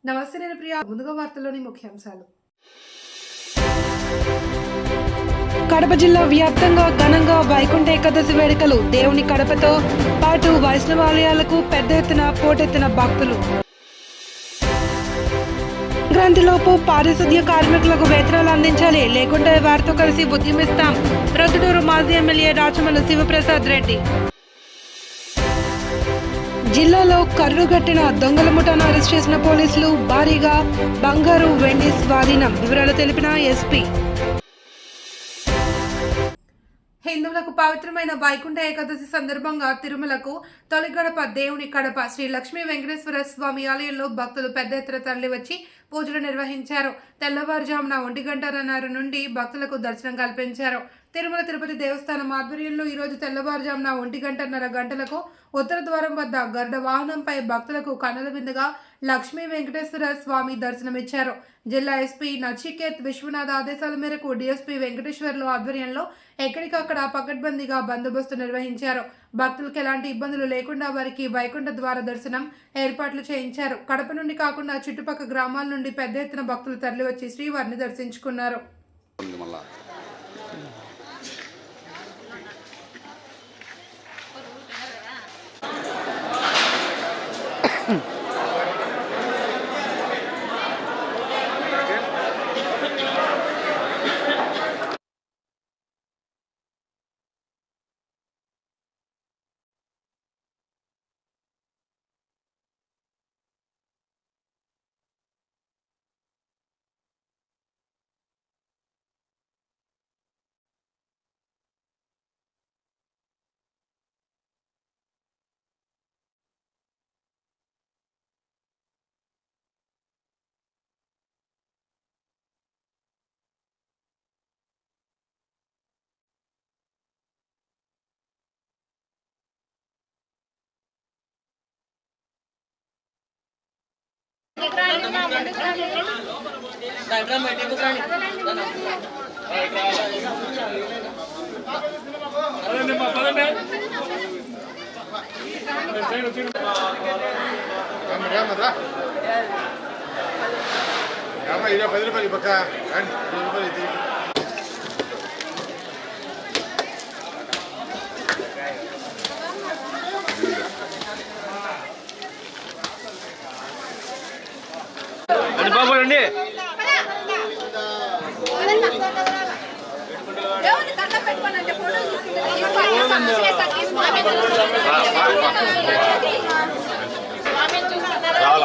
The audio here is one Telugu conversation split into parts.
నమస్తే, నేను ప్రియా. ముందుగా వార్తల్లోని ముఖ్యాంశాలు. కడప జిల్లా వ్యాప్తంగా ఘనంగా వైకుంఠ ఏకాదశి వేడుకలు. దేవుని కడపతో పాటు వైష్ణవాలయాలకు పెద్ద ఎత్తున పోటెత్తిన భక్తులు. సంక్రాంతిలోపు పారిశుద్ధ్య కార్మికులకు వేతనాలు అందించాలి, లేకుంటే వారితో కలిసి ఉద్యమిస్తాం. ప్రొద్దుటూరు మాజీ ఎమ్మెల్యే రాచమల్లు శివప్రసాద్ రెడ్డి. జిల్లాలో కర్రుగట్టిన దొంగల ముఠాను అరెస్ట్ చేసిన పోలీసులు. భారీగా బంగారు, వెండి స్వాధీనం. వివరాలు తెలిపిన ఎస్పీ. హిందువులకు పవిత్రమైన వైకుంఠ ఏకాదశి సందర్భంగా తిరుమలకు తొలి గడప దేవుని కడప శ్రీ లక్ష్మీ వెంకటేశ్వర స్వామి ఆలయంలో భక్తులు పెద్ద ఎత్తున తరలివచ్చి పూజలు నిర్వహించారు. తెల్లవారుజామున 1:30 నుండి భక్తులకు దర్శనం కల్పించారు. తిరుమల తిరుపతి దేవస్థానం ఆధ్వర్యంలో ఈరోజు తెల్లవారుజామున 1:30 ఉత్తర ద్వారం వద్ద గరుడ వాహనంపై భక్తులకు కన్నుల విందుగా లక్ష్మీ వెంకటేశ్వర స్వామి దర్శనమిచ్చారు. జిల్లా ఎస్పీ నచికేత్ విశ్వనాథ్ ఆదేశాల మేరకు డీఎస్పీ వెంకటేశ్వర్లు ఆధ్వర్యంలో ఎక్కడికక్కడ పకడ్బందీగా బందోబస్తు నిర్వహించారు. భక్తులకు ఎలాంటి ఇబ్బందులు లేకుండా వారికి వైకుంఠ ద్వార దర్శనం ఏర్పాట్లు చేయించారు. కడప నుండి కాకుండా చుట్టుపక్కల గ్రామాల నుండి పెద్ద ఎత్తున భక్తులు తరలివచ్చి శ్రీవారిని దర్శించుకున్నారు. బాబోండి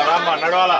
రామ్మ నడవాలా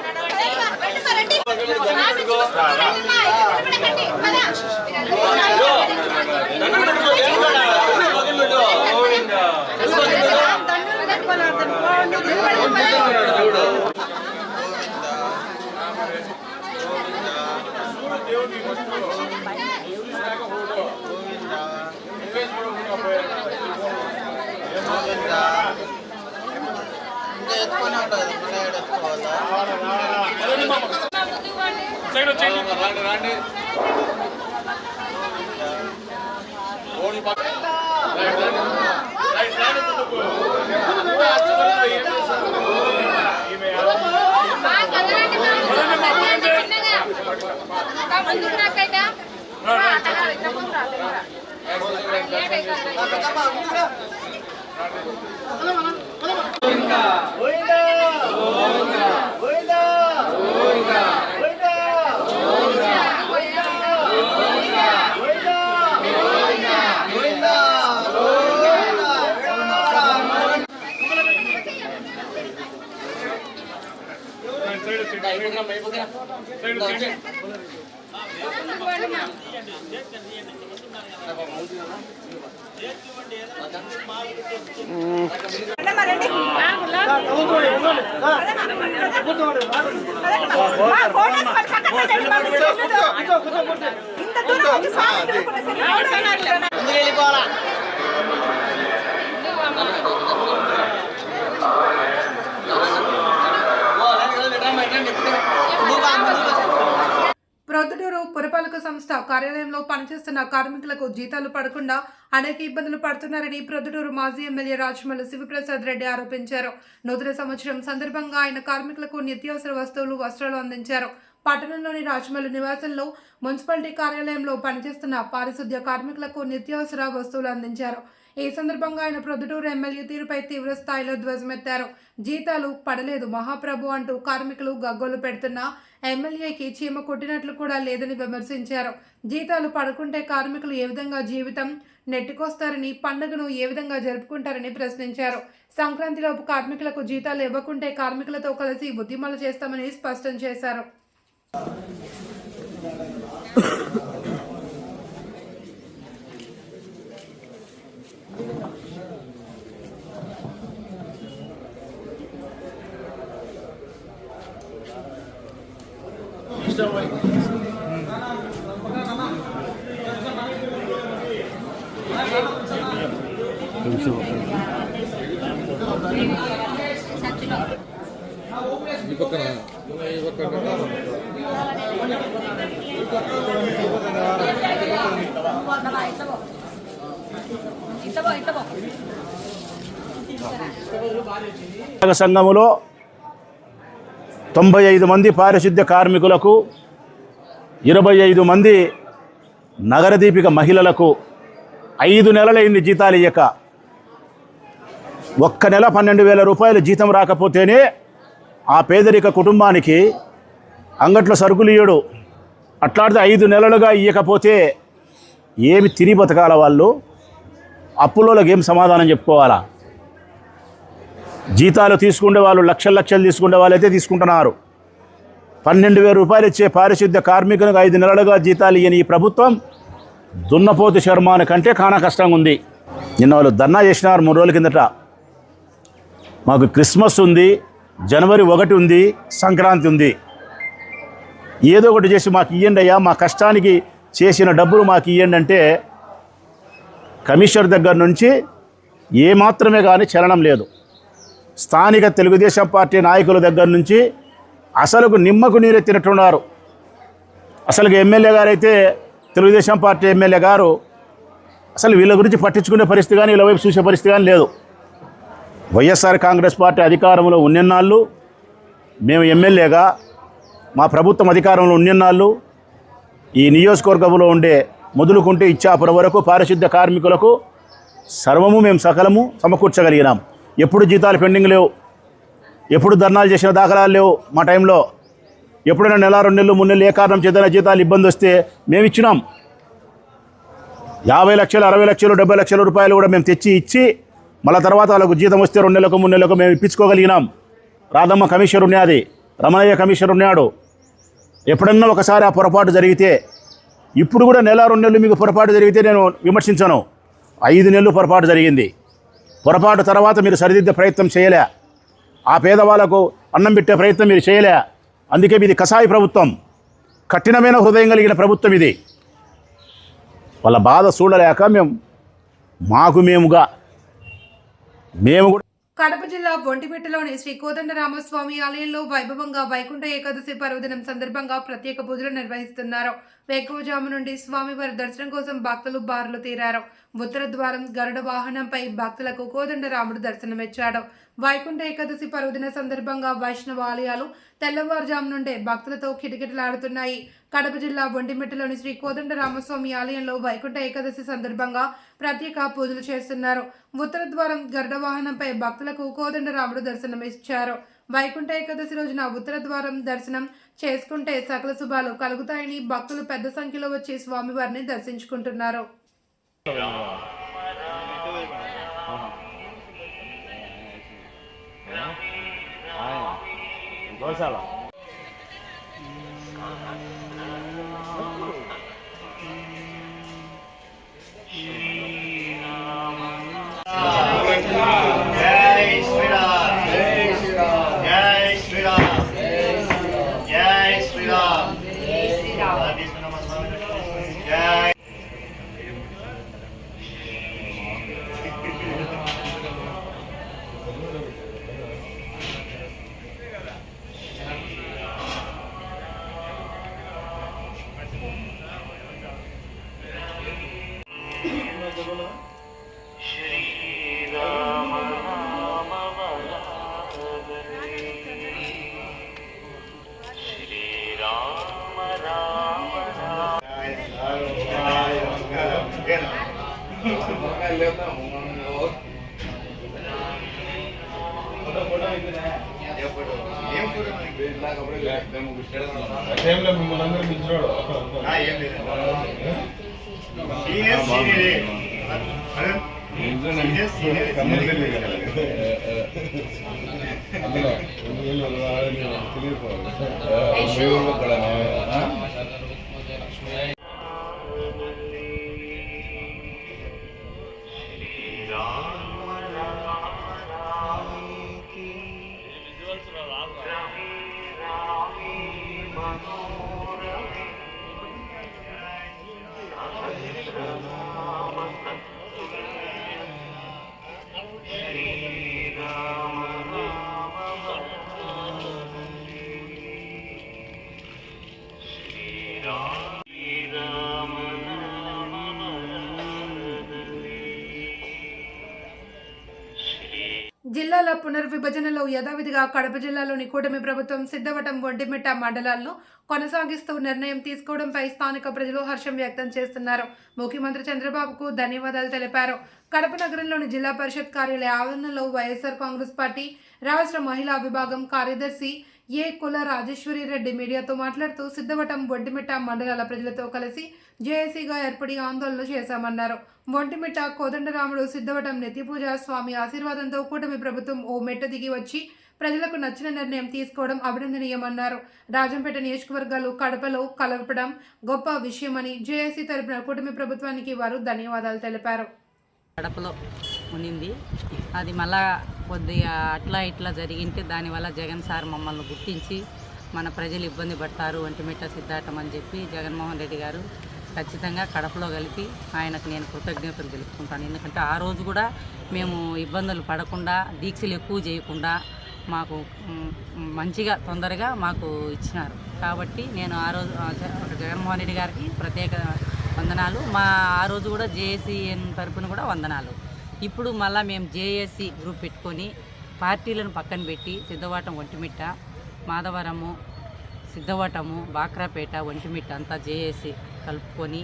ప్రొద్దుటూరు పురపాలక సంస్థ కార్యాలయంలో పనిచేస్తున్న కార్మికులకు జీతాలు పడకుండా అనేక ఇబ్బందులు పడుతున్నారని ప్రొద్దుటూరు మాజీ ఎమ్మెల్యే రాజమల్లి శివప్రసాద్ రెడ్డి ఆరోపించారు. నూతన సంవత్సరం సందర్భంగా ఆయన కార్మికులకు నిత్యావసర వస్తువులు, వస్త్రాలు అందించారు. పట్టణంలోని రాజమల్లి నివాసంలో మున్సిపాలిటీ కార్యాలయంలో పనిచేస్తున్న పారిశుద్ధ్య కార్మికులకు నిత్యావసర వస్తువులు అందించారు. ఈ సందర్భంగా ఆయన ప్రొద్దుటూరు ఎమ్మెల్యే తీరుపై తీవ్ర స్థాయిలో ధ్వజమెత్తారు. జీతాలు పడలేదు మహాప్రభు అంటూ కార్మికులు గగ్గోలు పెడుతున్నా ఎమ్మెల్యేకి చీమ కొట్టినట్లు కూడా లేదని విమర్శించారు. జీతాలు పడకుంటే కార్మికులు ఏ విధంగా జీవితం నెట్టుకొస్తారని, పండుగను ఏ విధంగా జరుపుకుంటారని ప్రశ్నించారు. సంక్రాంతిలోపు కార్మికులకు జీతాలు ఇవ్వకుంటే కార్మికులతో కలిసి ఉద్యమాలు చేస్తామని స్పష్టం చేశారు. సంఘములో 95 మంది పారిశుద్ధ్య కార్మికులకు, 25 మంది నగరదీపిక మహిళలకు 5 నెలలైంది జీతాలు ఇయ్యక. ఒక్క నెల 12,000 రూపాయలు జీతం రాకపోతేనే ఆ పేదరిక కుటుంబానికి అంగట్లో సరుకులు ఇయ్యడు. అట్లాంటిది 5 నెలలుగా ఇయ్యకపోతే ఏమి తిని బతకాల వాళ్ళు? అప్పులోకి ఏం సమాధానం చెప్పుకోవాలా? జీతాలు తీసుకునే వాళ్ళు లక్షలు తీసుకునే వాళ్ళు అయితే తీసుకుంటున్నారు. 12,000 రూపాయలు ఇచ్చే పారిశుద్ధ్య కార్మికులకు 5 నెలలుగా జీతాలు ఇయ్యని ఈ ప్రభుత్వం దున్నపోతు శర్మాని కంటే కానా కష్టంగా ఉంది. నిన్న వాళ్ళు ధర్నా చేసినారు 3 రోజుల కిందట. మాకు క్రిస్మస్ ఉంది, జనవరి 1 ఉంది, సంక్రాంతి ఉంది, ఏదో ఒకటి చేసి మాకు ఇవ్వండి అయ్యా, మా కష్టానికి చేసిన డబ్బులు మాకు ఇవ్వండి అంటే కమిషనర్ దగ్గర నుంచి ఏమాత్రమే కానీ చలనం లేదు. స్థానిక తెలుగుదేశం పార్టీ నాయకుల దగ్గర నుంచి అసలుకు నిమ్మకు నీరెత్తినట్టున్నారు. అసలుకి ఎమ్మెల్యే గారు అయితే, తెలుగుదేశం పార్టీ ఎమ్మెల్యే గారు అసలు వీళ్ళ గురించి పట్టించుకునే పరిస్థితి కానీ, వీళ్ళ వైపు చూసే పరిస్థితి కానీ లేదు. వైఎస్ఆర్ కాంగ్రెస్ పార్టీ అధికారంలో ఉన్నన్నాళ్ళు, మేము ఎమ్మెల్యేగా మా ప్రభుత్వం అధికారంలో ఉన్నన్నాళ్ళు ఈ నియోజకవర్గంలో ఉండే మొదలుకుంటే ఇచ్చాపురం వరకు పారిశుద్ధ్య కార్మికులకు సర్వము మేము సకలము సమకూర్చగలిగినాం. ఎప్పుడు జీతాలు పెండింగ్ లేవు, ఎప్పుడు ధర్నాలు చేసిన దాఖలాలు లేవు. మా టైంలో ఎప్పుడైనా నెల 2 నెలలు 3 నెలలు ఏ కారణం చేతన జీతాలు ఇబ్బంది వస్తే మేము ఇచ్చినాం. 50 లక్షలు 60 లక్షలు 70 లక్షల రూపాయలు కూడా మేము తెచ్చి ఇచ్చి మళ్ళీ తర్వాత వాళ్ళకు జీతం వస్తే 2 నెలలకు 3 నెలలకు మేము ఇప్పించుకోగలిగినాం. రాధమ్మ కమిషనర్ ఉన్నది, రమణయ్య కమిషనర్ ఉన్నాడు. ఎప్పుడన్నా ఒకసారి ఆ పొరపాటు జరిగితే, ఇప్పుడు కూడా నెల 2 నెలలు మీకు పొరపాటు జరిగితే నేను విమర్శించను. 5 నెలలు పొరపాటు జరిగింది. పొరపాటు తర్వాత మీరు సరిదిద్దే ప్రయత్నం చేయలే. ఆ పేదవాళ్ళకు అన్నం పెట్టే ప్రయత్నం మీరు చేయలే. అందుకే ఇది కసాయి ప్రభుత్వం, కఠినమైన హృదయం కలిగిన ప్రభుత్వం ఇది. వాళ్ళ బాధ చూడలేక మేము కూడా కడప జిల్లా బొంటిమిట్టలోని శ్రీ కోదండరామస్వామి ఆలయంలో వైభవంగా వైకుంఠ ఏకాదశి పర్వదినం సందర్భంగా ప్రత్యేక పూజలు నిర్వహిస్తున్నారు. వేకువజాము నుండి స్వామివారి దర్శనం కోసం భక్తులు బారులు తీరారు. ఉత్తర ద్వారం గరుడ వాహనంపై భక్తులకు కోదండరాముడు దర్శనమిచ్చాడు. వైకుంఠ ఏకాదశి పర్వదిన సందర్భంగా వైష్ణవ ఆలయాలు తెల్లవారుజాము నుండే భక్తులతో కిటకిటలాడుతున్నాయి. కడప జిల్లా బొంటిమిట్టలోని శ్రీ కోదండరామస్వామి ఆలయంలో వైకుంఠ ఏకాదశి సందర్భంగా ప్రత్యేక పూజలు చేస్తున్నారు. ఉత్తర ద్వారం గరుడ వాహనంపై భక్తులకు కోదండరాముడు దర్శనమిచ్చారు. వైకుంఠ ఏకాదశి రోజున ఉత్తర ద్వారం దర్శనం చేసుకుంటే సకల శుభాలు కలుగుతాయని భక్తులు పెద్ద సంఖ్యలో వచ్చి స్వామివారిని దర్శించుకుంటున్నారు. జిల్లాల పునర్విభజనలో యథావిధిగా కడప జిల్లాలోని కూటమి ప్రభుత్వం సిద్ధవటం ఒంటిమిట్ట మండలాల్లో కొనసాగిస్తూ నిర్ణయం తీసుకోవడంపై స్థానిక ప్రజలు హర్షం వ్యక్తం చేస్తున్నారు. ముఖ్యమంత్రి చంద్రబాబుకు ధన్యవాదాలు తెలిపారు. కడప నగరంలోని జిల్లా పరిషత్ కార్యాలయ ఆవరణలో వైఎస్ఆర్ కాంగ్రెస్ పార్టీ రాష్ట్ర మహిళా విభాగం కార్యదర్శి ఏ కుల రాజేశ్వరి రెడ్డి మీడియాతో మాట్లాడుతూ సిద్ధవటం ఒంటిమిట్ట మండలాల ప్రజలతో కలిసి జేఏసీగా ఏర్పడి ఆందోళన చేశామన్నారు. ఒంటిమిట్ట కోదండరాముడు సిద్ధవటం నిత్యపూజ స్వామి ఆశీర్వాదంతో కూటమి ప్రభుత్వం ఓ మెట్ట దిగి వచ్చి ప్రజలకు నచ్చిన నిర్ణయం తీసుకోవడం అభినందనీయమన్నారు. రాజంపేట నియోజకవర్గాలు కడపలో కలపడం గొప్ప విషయమని జేఏసీ తరపున కూటమి ప్రభుత్వానికి వారు ధన్యవాదాలు తెలిపారు. కడపలో ఉన్నింది, అది మళ్ళా కొద్దిగా అట్లా ఇట్లా జరిగింటే దానివల్ల జగన్ సార్ మమ్మల్ని గుర్తించి మన ప్రజలు ఇబ్బంది పడతారు ఒంటిమిట్ట సిద్ధాటం అని చెప్పి జగన్మోహన్ రెడ్డి గారు ఖచ్చితంగా కడపలో కలిపి ఆయనకు నేను కృతజ్ఞతలు తెలుపుకుంటాను. ఎందుకంటే ఆ రోజు కూడా మేము ఇబ్బందులు పడకుండా దీక్షలు ఎక్కువ చేయకుండా మాకు మంచిగా తొందరగా మాకు ఇచ్చినారు. కాబట్టి నేను ఆ రోజు జగన్మోహన్ రెడ్డి గారికి ప్రత్యేక వందనాలు. ఆ రోజు కూడా జేఏసీఎన్ తరపున కూడా వందనాలు. ఇప్పుడు మళ్ళీ మేము జేఏసీ గ్రూప్ పెట్టుకొని పార్టీలను పక్కన పెట్టి సిద్ధవటం ఒంటిమిట్ట మాధవరము సిద్ధవటము బాక్రాపేట ఒంటిమిట్ట అంతా జేఏసీ కలుపుకొని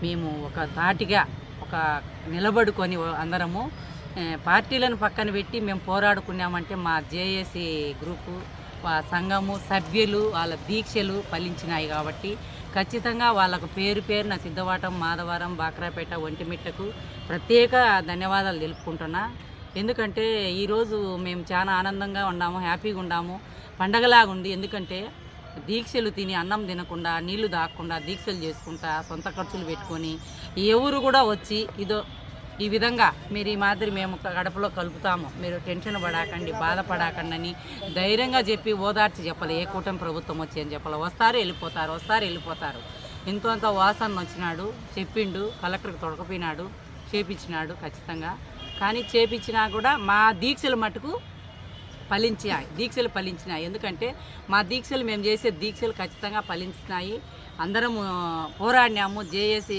మేము ఒక తాటిగా ఒక నిలబడుకొని అందరము పార్టీలను పక్కన పెట్టి మేము పోరాడుకున్నామంటే మా జేఏసీ గ్రూపు సంఘము సభ్యులు వాళ్ళ దీక్షలు ఫలించినాయి. కాబట్టి ఖచ్చితంగా వాళ్ళకు పేరున సిద్ధవటం మాధవరం బాక్రాపేట ఒంటిమిట్టకు ప్రత్యేక ధన్యవాదాలు తెలుపుకుంటున్నా. ఎందుకంటే ఈరోజు మేము చాలా ఆనందంగా ఉన్నాము, హ్యాపీగా ఉన్నాము, పండగలాగా ఉంది. ఎందుకంటే దీక్షలు తిని అన్నం తినకుండా నీళ్లు తాగకుండా దీక్షలు చేసుకుంటా సొంత ఖర్చులు పెట్టుకొని ఎవరు కూడా వచ్చి ఈ విధంగా మీరు ఈ మాదిరి మేము కడపలో కలుపుతాము, మీరు టెన్షన్ పడాకండి బాధపడాకండి అని ధైర్యంగా చెప్పి ఓదార్చి చెప్పాలి. ఏ కూటమి ప్రభుత్వం వచ్చి అని చెప్పాలి. వస్తారు వెళ్ళిపోతారు. ఇంత వాసన వచ్చినాడు చెప్పిండు, కలెక్టర్కి తొడకపోయినాడు, చేపించినాడు ఖచ్చితంగా. కానీ చేపించినా కూడా మా దీక్షలు మటుకు దీక్షలు ఫలించినాయి. ఎందుకంటే మా దీక్షలు మేము చేసే దీక్షలు ఖచ్చితంగా ఫలించినాయి. అందరం పోరాడినాము, జేఏసీ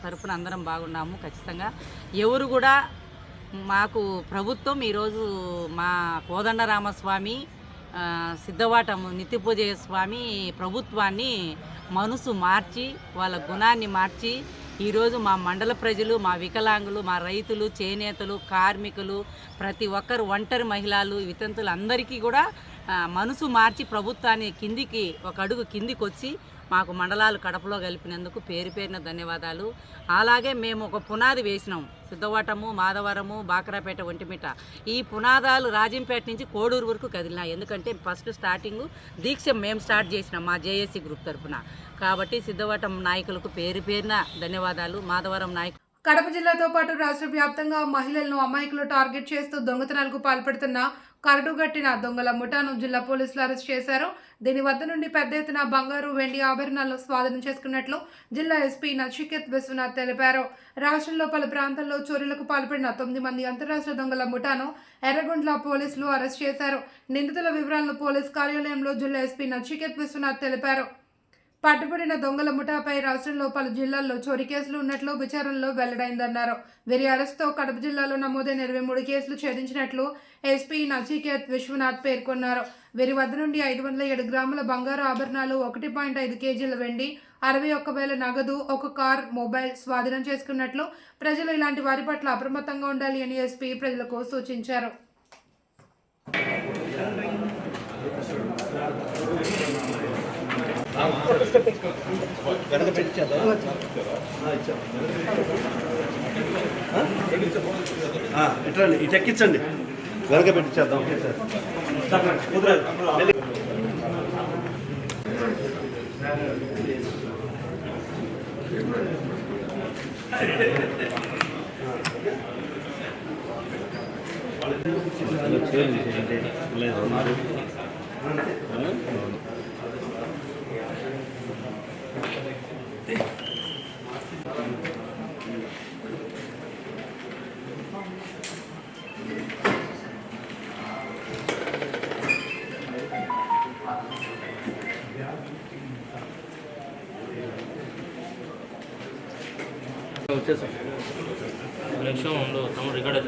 తరఫున అందరం బాగున్నాము. ఖచ్చితంగా ఎవరు కూడా మాకు ప్రభుత్వం ఈరోజు మా కోదండరామస్వామి సిద్ధవటం నిత్యపూజ స్వామి ప్రభుత్వాన్ని మనసు మార్చి వాళ్ళ గుణాన్ని మార్చి ఈరోజు మా మండల ప్రజలు, మా వికలాంగులు, మా రైతులు, చేనేతలు, కార్మికులు, ప్రతి ఒక్కరు ఒంటరి మహిళలు, వితంతులు అందరికీ కూడా మనసు మార్చి ప్రభుత్వాన్ని కిందికి ఒక అడుగు కిందికి వచ్చి మాకు మండలాలు కడపలో కలిపినందుకు పేరున ధన్యవాదాలు. అలాగే మేము ఒక పునాది వేసినాం, సిద్ధవటము మాధవరము బాక్రాపేట ఒంటిమిట్ట. ఈ పునాదాలు రాజంపేట నుంచి కోడూరు వరకు కదిలినాయి. ఎందుకంటే ఫస్ట్ స్టార్టింగ్ దీక్ష మేము స్టార్ట్ చేసినాం మా జేఏసీ గ్రూప్ తరఫున. కాబట్టి సిద్ధవటం నాయకులకు పేరున ధన్యవాదాలు. మాధవరం నాయకులు కడప జిల్లాతో పాటు రాష్ట్ర వ్యాప్తంగా మహిళలను అమాయకులు టార్గెట్ చేస్తూ దొంగతనాలకు పాల్పడుతున్న కరడుగట్టిన దొంగల ముఠాను జిల్లా పోలీసులు అరెస్ట్ చేశారు. దీని వద్ద నుండి పెద్ద ఎత్తున బంగారు, వెండి ఆభరణాలను స్వాధీనం చేసుకున్నట్లు జిల్లా ఎస్పీ నచికేత్ విశ్వనాథ్ తెలిపారు. రాష్ట్రంలో పలు ప్రాంతాల్లో చోరీలకు పాల్పడిన 9 మంది అంతరాష్ట్ర దొంగల ముఠాను ఎర్రగొండ్ల పోలీసులు అరెస్ట్ చేశారు. నిందితుల వివరాలను పోలీస్ కార్యాలయంలో జిల్లా ఎస్పీ నచికేత్ విశ్వనాథ్ తెలిపారు. పట్టుబడిన దొంగల ముఠాపై రాష్ట్రంలో పలు జిల్లాల్లో చోరీ కేసులు ఉన్నట్లు విచారణలో వెల్లడైందన్నారు. వీరి అరెస్టుతో కడప జిల్లాలో నమోదైన 23 కేసులు ఛేదించినట్లు ఎస్పీ నచికేత్ విశ్వనాథ్ పేర్కొన్నారు. వీరి వద్ద నుండి 507 గ్రాముల బంగారు ఆభరణాలు, 1.5 కేజీల వెండి, 61,000 నగదు, ఒక కార్, మొబైల్ స్వాధీనం చేసుకున్నట్లు, ప్రజలు ఇలాంటి వారి పట్ల అప్రమత్తంగా ఉండాలి అని ఎస్పీ ప్రజలకు సూచించారు. ఇటు ఎక్కించండి, వెనక పెట్టించేద్దాం. వచ్చేసాం. నిమిషం ఉండు తమ్ముడు రికార్డ్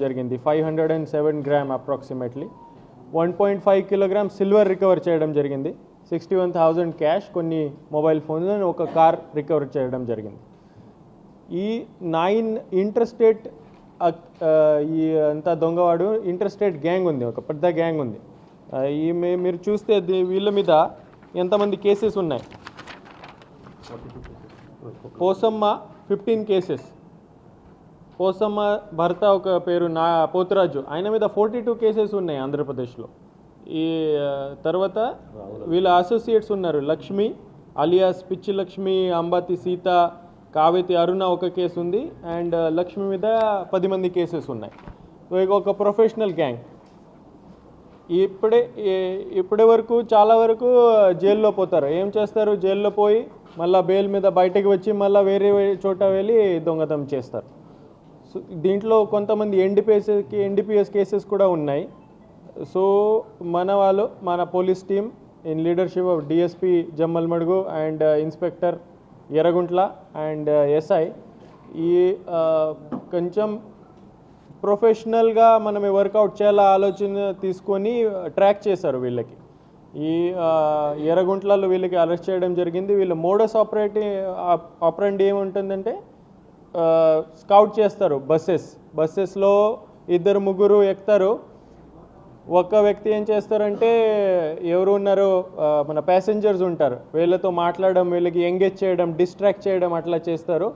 జరిగింది. 507 gram approximately 1.5 kilogram silver recover చేయడం జరిగింది. 61,000 క్యాష్, కొన్ని మొబైల్ ఫోన్లు, ఒక కార్ రికవర్ చేయడం జరిగింది. ఈ 9 ఇంటర్స్టేట్ ఈ అంతా దొంగవాడు ఇంటర్స్టేట్ గ్యాంగ్ ఉంది, ఒక పెద్ద గ్యాంగ్ ఉంది. ఈ మీరు చూస్తే వీళ్ళ మీద ఎంతమంది కేసెస్ ఉన్నాయి. పోసమ్మ 15 కేసెస్, పోసమ్మ భర్త ఒక పేరు పోతురాజు, ఆయన మీద 42 కేసెస్ ఉన్నాయి ఆంధ్రప్రదేశ్లో. ఈ తర్వాత వీళ్ళ అసోసియేట్స్ ఉన్నారు, లక్ష్మి అలియాస్ పిచ్చి లక్ష్మి, అంబాతి సీత, కావేతి అరుణ ఒక కేసు ఉంది, అండ్ లక్ష్మి మీద 10 మంది కేసెస్ ఉన్నాయి. ఒక ప్రొఫెషనల్ గ్యాంగ్. ఇప్పటి వరకు చాలా వరకు జైల్లో పోతారు. ఏం చేస్తారు, జైల్లో పోయి మళ్ళీ బెయిల్ మీద బయటకు వచ్చి మళ్ళీ వేరే చోట వెళ్ళి దొంగతనం చేస్తారు. సో దీంట్లో కొంతమంది ఎన్డీపీఎస్ కేసెస్ కూడా ఉన్నాయి. సో మన police team in leadership of DSP Jammalamadugu and inspector Yerraguntla and SI ఈ కొంచెం ప్రొఫెషనల్గా మనం వర్కౌట్ చేయాల ఆలోచన తీసుకొని ట్రాక్ చేశారు వీళ్ళకి. ఈ ఎర్రగుంట్లలో వీళ్ళకి అరెస్ట్ చేయడం జరిగింది. వీళ్ళ మోడస్ ఆపరెండి ఏముంటుందంటే స్కౌట్ చేస్తారు. బస్సెస్లో 2-3 ఎక్కుతారు. ఒక వ్యక్తి ఏం చేస్తారంటే ఎవరు ఉన్నారో మన ప్యాసింజర్స్ ఉంటారు, వీళ్ళతో మాట్లాడడం, వీళ్ళకి ఎంగేజ్ చేయడం, డిస్ట్రాక్ట్ చేయడం అట్లా చేస్తారు.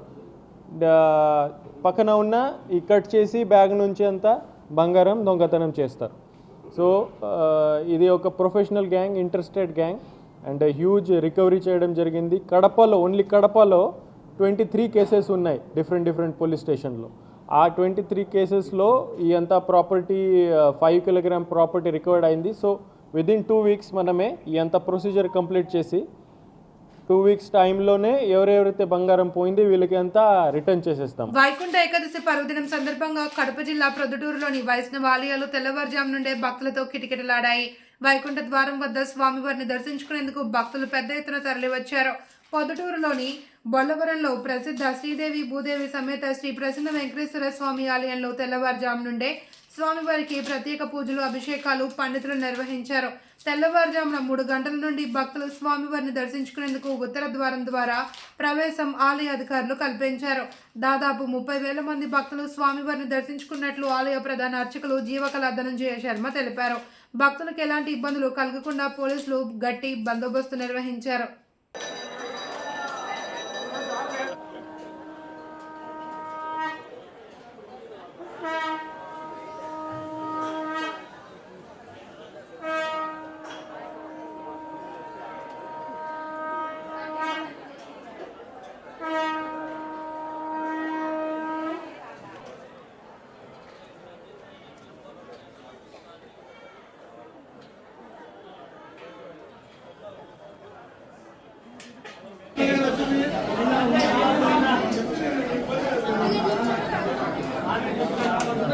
పక్కన ఉన్న ఈ కట్ చేసి బ్యాగ్ నుంచి అంతా బంగారం దొంగతనం చేస్తారు. సో ఇది ఒక professional gang, interstate gang, and huge recovery చేయడం జరిగింది. ఓన్లీ కడపలో 23 కేసెస్ ఉన్నాయి డిఫరెంట్ పోలీస్ స్టేషన్లో. ఆ 23 కేసెస్లో ఈ అంతా ప్రాపర్టీ 5 కిలోగ్రామ్ ప్రాపర్టీ రికవర్డ్ అయింది. సో విదిన్ 2 వీక్స్ మనమే ఈ అంతా ప్రొసీజర్ కంప్లీట్ చేసి 2 వీక్స్ టైంలోనే ఎవరెవరైతే బంగారం పోయింది వీళ్ళకి అంతా రిటర్న్ చేసేస్తాం. వైకుంఠ ఏకాదశి పర్వదినం సందర్భంగా కడప జిల్లా ప్రొద్దుటూరులోని వైష్ణవ ఆలయాలు తెల్లవారుజాము నుండే భక్తులతో కిటకిటలాడాయి. వైకుంఠ ద్వారం వద్ద స్వామివారిని దర్శించుకునేందుకు భక్తులు పెద్ద ఎత్తున తరలివచ్చారు. పొద్దుటూరులోని బొల్లవరంలో ప్రసిద్ధ శ్రీదేవి భూదేవి సమేత శ్రీ ప్రసన్న వెంకటేశ్వర స్వామి ఆలయంలో తెల్లవారుజాము నుండే స్వామివారికి ప్రత్యేక పూజలు, అభిషేకాలు పండితులు నిర్వహించారు. తెల్లవారుజామున 3 గంటల నుండి భక్తులు స్వామివారిని దర్శించుకునేందుకు ఉత్తర ద్వారం ద్వారా ప్రవేశం ఆలయ అధికారులు కల్పించారు. దాదాపు 30,000 మంది భక్తులు స్వామివారిని దర్శించుకున్నట్లు ఆలయ ప్రధాన అర్చకులు జీవకళ ధనంజయ శర్మ తెలిపారు. భక్తులకు ఎలాంటి ఇబ్బందులు కలగకుండా పోలీసులు గట్టి బందోబస్తు నిర్వహించారు. శ్రీ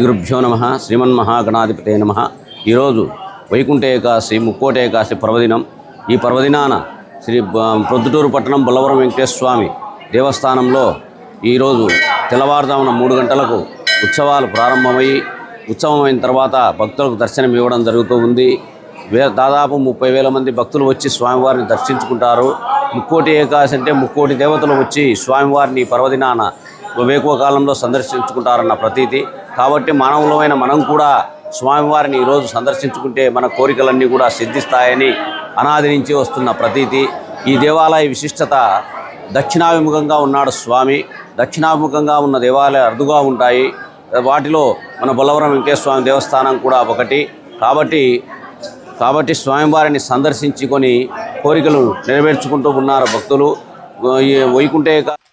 గురుభ్యో నమ శ్రీమన్మహాగణాధిపతే నమ. ఈరోజు వైకుంఠ ఏకాదశి ముక్కోటి ఏకాదశి పర్వదినం. ఈ పర్వదినాన శ్రీ ప్రొద్దుటూరు పట్టణం బొల్లవరం వెంకటేశ్వర స్వామి దేవస్థానంలో ఈరోజు తెల్లవారుజామున 3 గంటలకు ఉత్సవాలు ప్రారంభమయ్యి ఉత్సవమైన తర్వాత భక్తులకు దర్శనం ఇవ్వడం జరుగుతూ ఉంది. దాదాపు 30,000 మంది భక్తులు వచ్చి స్వామివారిని దర్శించుకుంటారు. ముక్కోటి ఏకాదశి అంటే ముక్కోటి దేవతలు వచ్చి స్వామివారిని పర్వదినాన వేకువ కాలంలో సందర్శించుకుంటారన్న ప్రతీతి. కాబట్టి మానవులమైన మనం కూడా స్వామివారిని ఈరోజు సందర్శించుకుంటే మన కోరికలన్నీ కూడా సిద్ధిస్తాయని అనాది నుంచి వస్తున్న ప్రతీతి. ఈ దేవాలయ విశిష్టత దక్షిణాభిముఖంగా ఉన్నాడు స్వామి. దక్షిణాభిముఖంగా ఉన్న దేవాలయాలు అరుదుగా ఉంటాయి. వాటిలో మన బొల్లవరం వెంకటేశ్వర స్వామి దేవస్థానం కూడా ఒకటి. కాబట్టి స్వామివారిని సందర్శించుకొని కోరికలు నెరవేర్చుకుంటూ ఉన్నారు భక్తులు. వైకుంఠ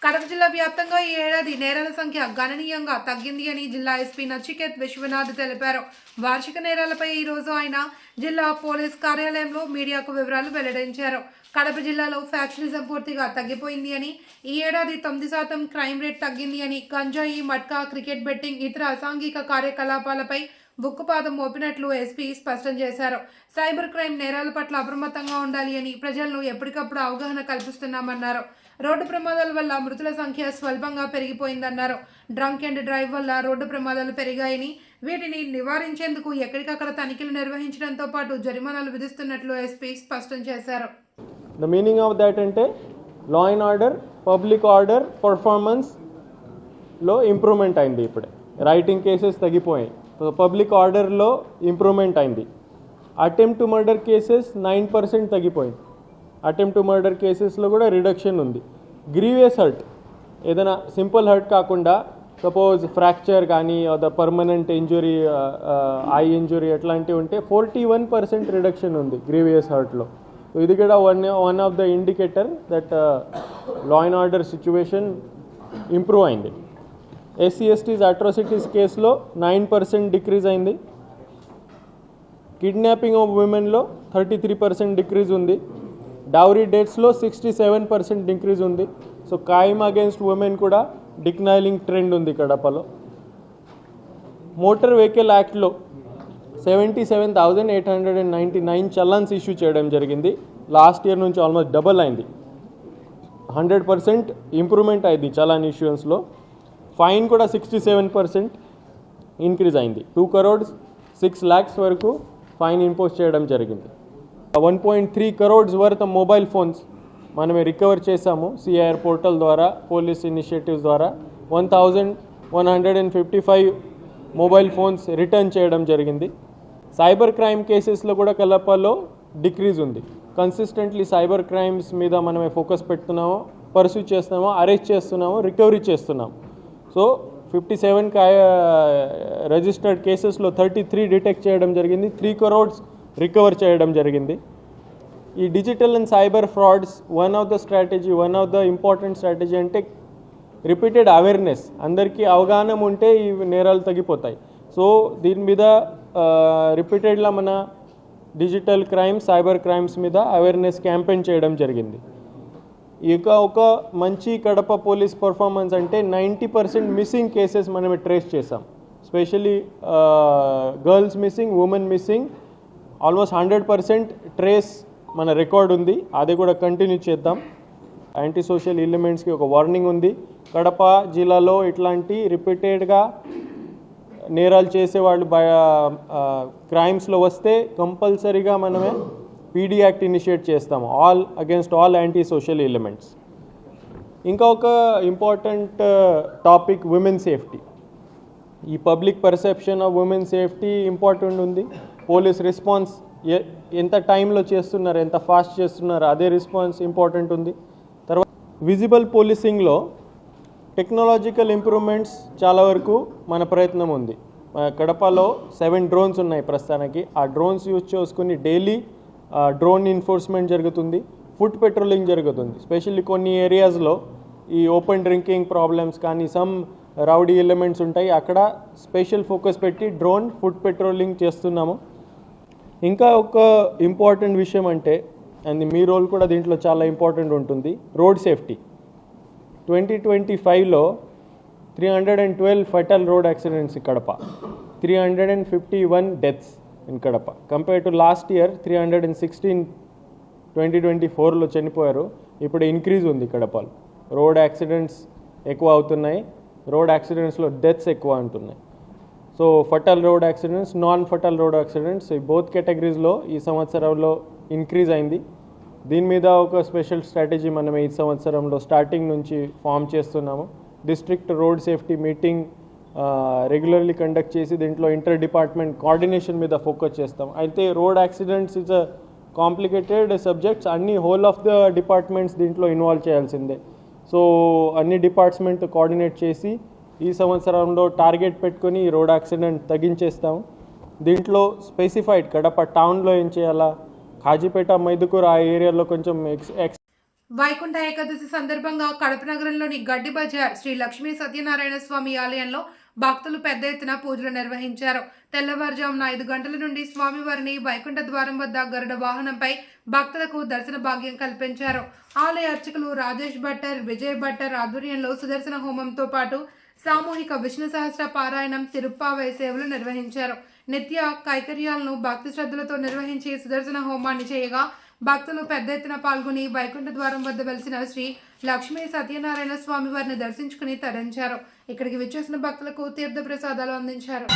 కడప జిల్లా వ్యాప్తంగా ఈ ఏడాది నేరాల సంఖ్య గణనీయంగా తగ్గింది అని జిల్లా ఎస్పీ నచికేత్ విశ్వనాథ్ తెలిపారు. వార్షిక నేరాలపై ఈ రోజు ఆయన జిల్లా పోలీస్ కార్యాలయంలో మీడియాకు వివరాలు వెల్లడించారు. కడప జిల్లాలో ఫ్యాక్షనిజం పూర్తిగా తగ్గిపోయింది అని, ఈ ఏడాది 9% క్రైమ్ రేట్ తగ్గింది అని, గంజాయి, మట్కా, క్రికెట్ బెట్టింగ్, ఇతర అసాంఘిక కార్యకలాపాలపై బుక్కుపాదం మోపినట్లు ఎస్పీ స్పష్టం చేశారు. సైబర్ క్రైమ్ నేరాల పట్ల అప్రమత్తంగా ఉండాలి అని ప్రజలను ఎప్పటికప్పుడు అవగాహన కల్పిస్తున్నామన్నారు. రోడ్డు ప్రమాదాల వల్ల మృతుల సంఖ్య స్వల్పంగా పెరిగిపోయిందన్నారు. డ్రంక్ అండ్ డ్రైవ్ వల్ల రోడ్డు ప్రమాదాలు పెరిగాయని, వీటిని నివారించేందుకు ఎక్కడికక్కడ తనిఖీలు నిర్వహించడంతో పాటు జరిమానాలు విధిస్తున్నట్లు ఎస్పీ స్పష్టం చేశారు. ద మీనింగ్ ఆఫ్ దాట్ అంటే law and order, public order పర్ఫార్మెన్స్లో ఇంప్రూవ్మెంట్ అయింది. ఇప్పుడే రైటింగ్ కేసెస్ తగ్గిపోయాయి. పబ్లిక్ ఆర్డర్లో ఇంప్రూవ్మెంట్ అయింది. అటెంప్ట్ టు మర్డర్ కేసెస్ 9% తగ్గిపోయింది. అటెంప్ట్ టు మర్డర్ కేసెస్లో కూడా రిడక్షన్ ఉంది. గ్రీవియస్ హర్ట్, ఏదైనా సింపుల్ హర్ట్ కాకుండా సపోజ్ ఫ్రాక్చర్ కానీ the permanent injury, eye injury అట్లాంటివి ఉంటే 41% రిడక్షన్ ఉంది గ్రీవియస్ హర్ట్లో. ఇది కూడా one of the indicator that law and order situation improve అయింది. SC/STs అట్రాసిటీస్ కేసులో 9% డిక్రీజ్ అయింది. కిడ్నాపింగ్ ఆఫ్ ఉమెన్లో 33% డిక్రీజ్ ఉంది. డౌరీ డేట్స్లో 67% ఇంక్రీజ్ ఉంది. సో క్రైమ్ అగేన్స్ట్ ఉమెన్ కూడా డిక్లైనింగ్ ట్రెండ్ ఉంది కడపలో. మోటార్ వెహికల్ యాక్ట్లో 77,899 చలాన్స్ ఇష్యూ చేయడం జరిగింది. లాస్ట్ ఇయర్ నుంచి ఆల్మోస్ట్ డబల్ అయింది. 100% ఇంప్రూవ్మెంట్ అయింది చలాన్ ఇష్యూయన్స్లో. ఫైన్ కూడా 67% ఇంక్రీజ్ అయింది. 2,06 lakhs వరకు ఫైన్ ఇంపోజ్ చేయడం జరిగింది. 1.3 crores వర్త్ మొబైల్ ఫోన్స్ మనమే రికవర్ చేశాము సిఐఆర్ పోర్టల్ ద్వారా, పోలీస్ ఇనిషియేటివ్స్ ద్వారా. 1,155 మొబైల్ ఫోన్స్ రిటర్న్ చేయడం జరిగింది. సైబర్ క్రైమ్ కేసెస్లో కూడా కలపలో డిక్రీజ్ ఉంది. కన్సిస్టెంట్లీ సైబర్ క్రైమ్స్ మీద మనమే ఫోకస్ పెడుతున్నాము, పర్సూ చేస్తున్నాము, అరెస్ట్ చేస్తున్నాము, రికవరీ చేస్తున్నాము. సో 57 రిజిస్టర్డ్ కేసెస్లో 33 డిటెక్ట్ చేయడం జరిగింది. 3 crores రికవర్ చేయడం జరిగింది. ఈ digital and cyber frauds one of the important strategy అంటే రిపీటెడ్ అవేర్నెస్. అందరికీ అవగాహన ఉంటే ఈ నేరాలు తగ్గిపోతాయి. సో దీని మీద రిపీటెడ్గా మన డిజిటల్ క్రైమ్స్, సైబర్ క్రైమ్స్ మీద అవేర్నెస్ క్యాంపెయిన్ చేయడం జరిగింది. ఇక ఒక మంచి కడప పోలీస్ పర్ఫార్మెన్స్ అంటే 90% మిస్సింగ్ కేసెస్ మనమే ట్రేస్ చేసాం. Specially girls missing, women missing almost 100% trace మన రికార్డ్ ఉంది. అది కూడా కంటిన్యూ చేద్దాం. యాంటీ సోషల్ ఎలిమెంట్స్కి ఒక వార్నింగ్ ఉంది. కడప జిల్లాలో ఇట్లాంటి రిపీటెడ్గా నేరాలు చేసేవాళ్ళు క్రైమ్స్లో వస్తే కంపల్సరీగా మనమే పీడీ యాక్ట్ ఇనిషియేట్ చేస్తాము, against all anti social elements. ఇంకా ఒక ఇంపార్టెంట్ టాపిక్ ఉమెన్ సేఫ్టీ. ఈ public perception of women safety important ఉంది. పోలీస్ రెస్పాన్స్ ఎంత టైంలో చేస్తున్నారు, ఎంత ఫాస్ట్ చేస్తున్నారు, అదే రెస్పాన్స్ ఇంపార్టెంట్ ఉంది. తర్వాత విజిబుల్ పోలీసింగ్లో టెక్నాలజికల్ ఇంప్రూవ్మెంట్స్ చాలా వరకు మన ప్రయత్నం ఉంది. కడపలో 7 drones ఉన్నాయి ప్రస్తుతానికి. ఆ డ్రోన్స్ యూజ్ చేసుకుని డైలీ డ్రోన్ ఎన్ఫోర్స్మెంట్ జరుగుతుంది. ఫుడ్ పెట్రోలింగ్ జరుగుతుంది. స్పెషల్లీ కొన్ని ఏరియాస్లో ఈ ఓపెన్ డ్రింకింగ్ ప్రాబ్లమ్స్ కానీ సమ్ రౌడీ ఎలిమెంట్స్ ఉంటాయి, అక్కడ స్పెషల్ ఫోకస్ పెట్టి డ్రోన్ ఫుడ్ పెట్రోలింగ్ చేస్తున్నాము. ఇంకా ఒక ఇంపార్టెంట్ విషయం అంటే, అండ్ మీ రోల్ కూడా దీంట్లో చాలా ఇంపార్టెంట్ ఉంటుంది, రోడ్ సేఫ్టీ. 2025లో 312 fatal road accidents in Kadapa, 351 deaths in Kadapa. Compared to last year 316 2024లో చనిపోయారు. ఇప్పుడు ఇంక్రీజ్ ఉంది కడపలో. రోడ్ యాక్సిడెంట్స్ ఎక్కువ అవుతున్నాయి, రోడ్ యాక్సిడెంట్స్లో డెత్స్ ఎక్కువ ఉంటున్నాయి. So fatal road accidents, non fatal road accidents ఈ బోత్ కేటగిరీస్లో ఈ సంవత్సరంలో ఇంక్రీజ్ అయింది. దీని మీద ఒక స్పెషల్ స్ట్రాటజీ మనం ఈ సంవత్సరంలో స్టార్టింగ్ నుంచి ఫామ్ చేస్తున్నాము. District road safety meeting regularly conduct చేసి దీంట్లో ఇంటర్ డిపార్ట్మెంట్ కోఆర్డినేషన్ మీద ఫోకస్ చేస్తాం. అయితే road accidents is a complicated subjects, అన్ని హోల్ ఆఫ్ ద డిపార్ట్మెంట్స్ దీంట్లో ఇన్వాల్వ్ చేయాల్సిందే. సో అన్ని డిపార్ట్మెంట్ కోఆర్డినేట్ చేసి ఈ సంవత్సరంలో టార్గెట్ పెట్టుకొని ఈ రోడ్ యాక్సిడెంట్ తగ్గించేస్తాం. దీంట్లో స్పెసిఫైడ్ కడప టౌన్లో ఏం చేయాలా, కాజీపేట, మైదుకూరు ఆ ఏరియాలో కొంచెం వైకుంఠ ఏకాదశి సందర్భంగా కడప నగరంలోని గడ్డి బజార్ శ్రీ లక్ష్మీ సత్యనారాయణ స్వామి ఆలయంలో భక్తులు పెద్ద ఎత్తున పూజలు నిర్వహించారు. తెల్లవారుజామున 5 గంటల నుండి స్వామివారిని వైకుంఠ ద్వారం వద్ద గరుడ వాహనంపై భక్తులకు దర్శన భాగ్యం కల్పించారు. ఆలయ అర్చకులు రాజేష్ భట్టర్, విజయ్ భట్టర్ ఆధ్వర్యంలో సుదర్శన హోమంతో పాటు సామూహిక విష్ణు సహస్ర పారాయణం, తిరుప్పావై సేవలు నిర్వహించారు. నిత్య కైకర్యాలను భక్తి శ్రద్ధలతో నిర్వహించి సుదర్శన హోమాన్ని చేయగా భక్తులు పెద్ద ఎత్తున పాల్గొని వైకుంఠ ద్వారం వద్ద వెలిసిన శ్రీ లక్ష్మీ సత్యనారాయణ స్వామి వారిని దర్శించుకుని తరించారు. ఇక్కడికి విచ్చేసిన భక్తులకు తీర్థ ప్రసాదాలు అందించారు.